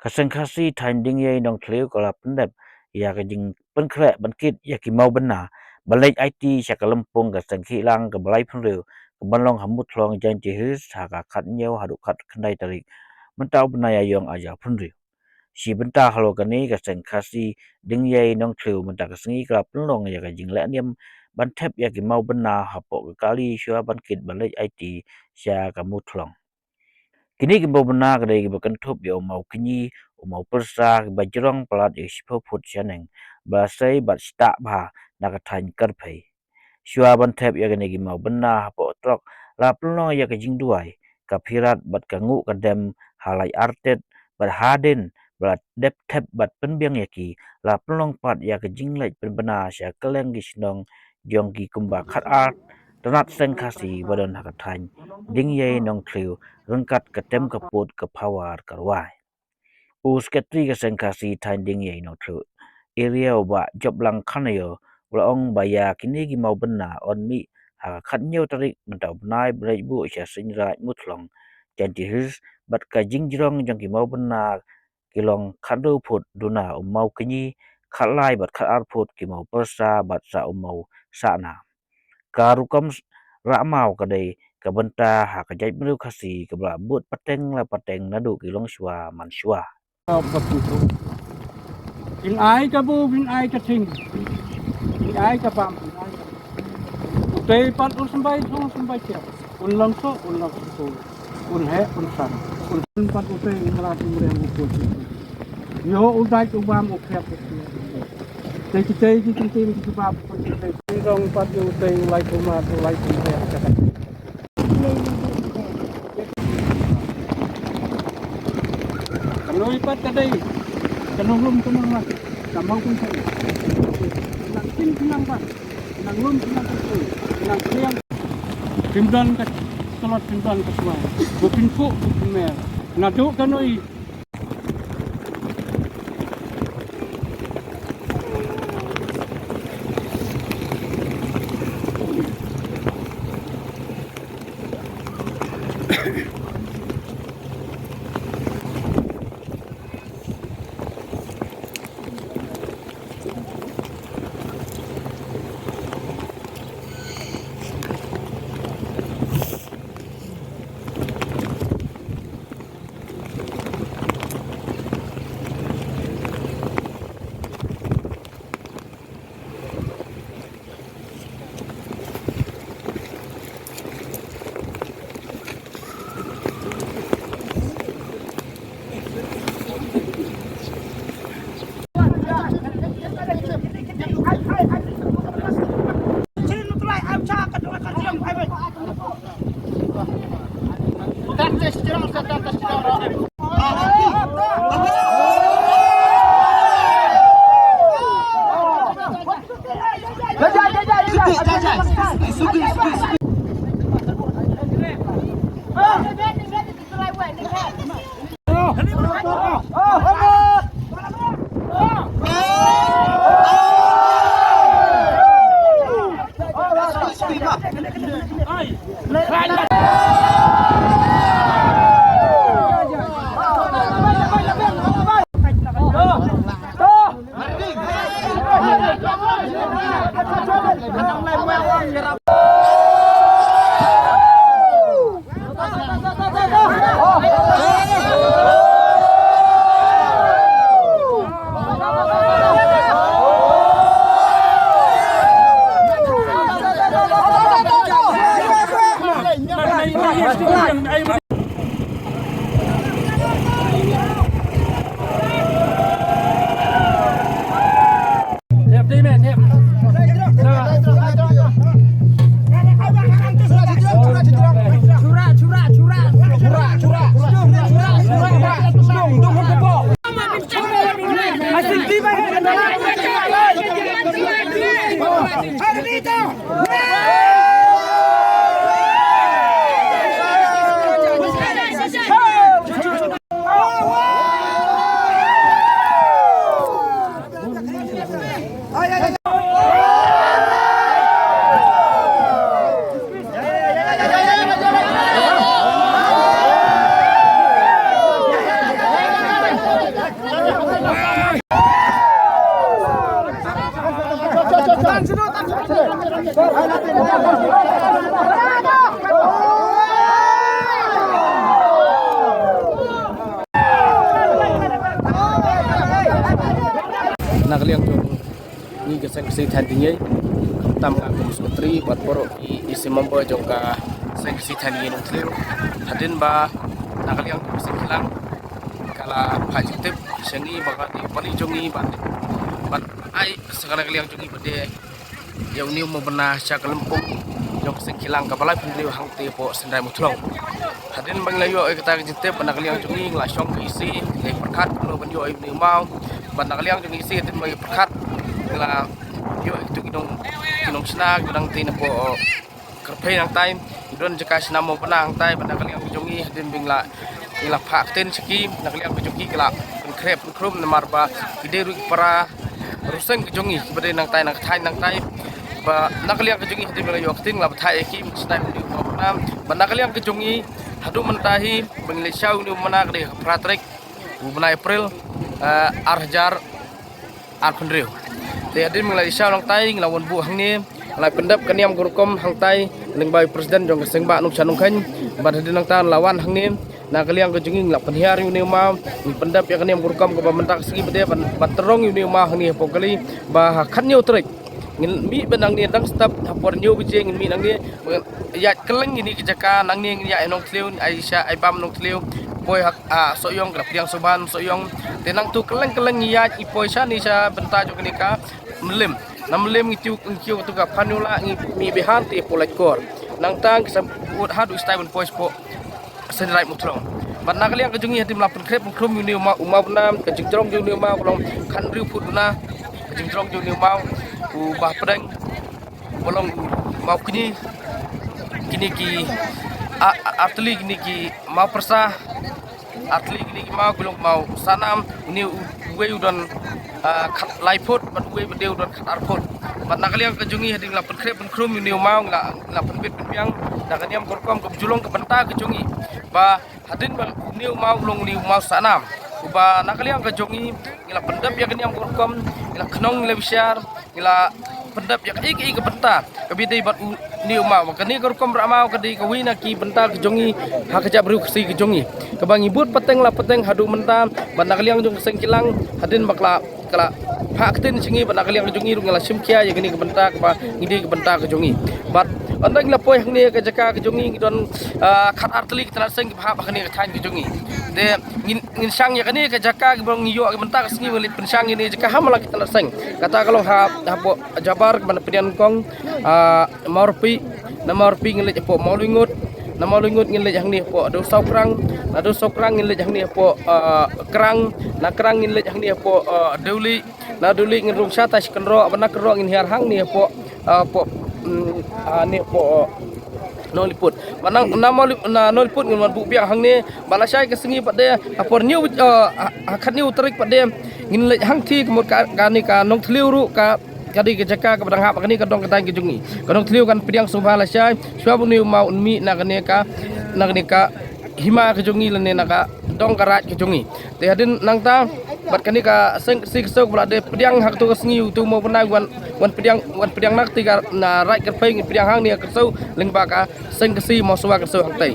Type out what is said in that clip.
Kasengkasi tanding ye nong tleu kala pendep ya kajing penkrek bangkit ya ki mau bena balai IT sya kalempong kasengki lang ke balai penreu ke balong hamut long jan jehus haka kat nyau hadu kat kendai tarik mentau benaya yong aja penreu si benta halo kani kasengkasi ding ye nong tleu menta kasengi kala penlong ya kajing laniam bantep ya ki mau bena hapok kali syua bangkit balai IT sya kamut long kini kimbau benar kedai kimbau kentup ya mau kenyi mau persa bajrong pelat ya sipo put sianeng basai bat stak bah nak tan karpai syua bantep ya kini kimbau benar hapo trok la pelong ya kejing duai kapirat bat kangu kadem halai artet bat haden bat dep tep bat penbiang yaki la pelong pat ya kejing lek penbena sya keleng gisnong jong ki kumba khat art Tenat sengkasi badan hakatan ding ye nong tleu rengkat ketem keput kepawar karwai. Usketri ke sengkasi tan ding ye nong tleu. Area oba job lang kanayo ulaong baya kini gi mau bena on mi hakat nyau tarik mentau benai berai bu sya senrai mutlong. Janti his bat ka jingjrong jong ki mau bena kilong kado put duna mau kenyi khalai bat khat put ki mau persa bat sa mau sana. Karukam ramau kadai kabenta ha kajai melu kasi kabla but pateng la pateng nadu kilong shwa man shwa in ai ka bu in ai ka ting in ai ka pam tei pan un sambai tia un lang so un he un san un pan u tei ngala tu mure mu ko yo u dai ku bam u khep tei ki bam ko tei rong pan u tei lai ku ma tu lai ku he ka Kalau ipat kadai, kanong lum kanong lah, kamau pun saya. Nang tin pinang pak, nang lum pinang tu, nang kriang. Timdan kat, salat timdan kat semua. Bukin kok, bukin mer. Naduk kanoi. sengsi tandingnya tam ngaku menteri buat porok isi membawa jongka sengsi tandingnya nutliu hadin ba nakal yang bisa hilang kala hajitip sengi bakal di paling jongi ban ai sekarang yang jongi bade yang ni mau benar syak lempung jong sengkilang kapalai pindri hang te po sendai mutlong hadin bang layo kita jitip nakal yang jongi nglasong isi le perkat no banyo ibni mau ban nakal yang jongi isi hadin bagi perkat ngla yo itu kinong senang gudang tin po kerpe yang time idon jeka senamo penang tai ban nakal yang jongi hadin bingla ila phak ten siki nakal yang jongi kala krep krum namar ba ide ru para ruseng jongi bade nang tai ba nakal yang jongi hadin bela yo tin la thai ki stai di nam ban nakal yang jongi hadu mentahi bengile syau ni manak de pratrek bulan April arjar arpendriu de hadin mengalai syau nang tai nglawan bu hang ni lai pendap kaniam gurukom hang tai lengbai presiden jong sengba nuk sanung khan ban hadin nang tan lawan hang ni nakal yang jongi nglap penhiar ni ma ni pendap yang kaniam gurukom ko mentak segi bade ban terong ni ma hang ni pokali ba khanyo trek ngin mi benang ni dang stop hapor nyu bije ngin mi nang ni ya keleng ini kejaka nang ni ya enong tliu Aisyah ai bam nong tliu poi hak soyong grap yang suban soyong tenang tu keleng ya ipoi sa ni sa benta jo kenika melim namlem ngitiu ngkiu tu ka panula mi behan ti polai kor nang tang kesebut hadu stai ben poi spo senrai mutrong ban nakal yang kejungi hati melapan krep krum ni umau nam kejingtrong jo ni mau long kan riu putuna kejingtrong jo ni mau ubah pedang bolong mau kini ki arteli kini ki mau persah arteli kini ki mau belum mau sanam ini uwe udan kat laiput ban uwe bede udan kat arput ban nakal yang kejungi hading lapan krep krum ini mau lapan bit piang dakan yang korkom ke julong ke benta kejungi ba hadin ban ni mau long ni mau sanam uba nakal yang kejungi ila pendap yang kini yang korkom ila kenong ila bisyar ila pendap yang iki ke benta kabide bat ni umau makani korkom ramau kadi kawina ki benta kejongi ha kejap ru kesi kejongi kebangi but peteng la peteng hadu menta ban nakal yang jong sengkilang hadin bakla kala haktin singi ban nakal yang kejongi ru ngala simkia ya kini ke benta ba ngidi ke benta kejongi bat andang la poy hangni ke jaka kejongi don khat arteli kita seng ba bakani ke than kejongi de ngin sang ya kani ke jaka ke bang yo ke benta ke singi ngelit pensang ini jaka hamala kita seng kata kalau ha po jabar ke mana pedian kong morpi ngelit po maulungut ngelit hang ni po do sokrang ngelit hang ni po kerang ngelit hang ni po duli ngin rung sata sikendro bana kero ngin hiar hang ni po ni po noliput manang noliput ngin man bu biang hang ni balasai ke sengi pade apor new khat new terik pade ngin lej hang thi kemut kani ka nong thliu ru ka kadi ke jaka ke badang hap kani ka dong katang ke jungi kadong thliu kan pidiang subha lasai suabu ni mau mi na kani ka hima ke jungi lene na ka dong karat ke jungi te hadin nang ta bat kani ka seng sik sok blade pidiang hak tu ke sengi tu mau penai wan pidiang nak tiga na rai ke peng pidiang hang ni ke so leng ba ka seng ke si mau suwa ke so hang tai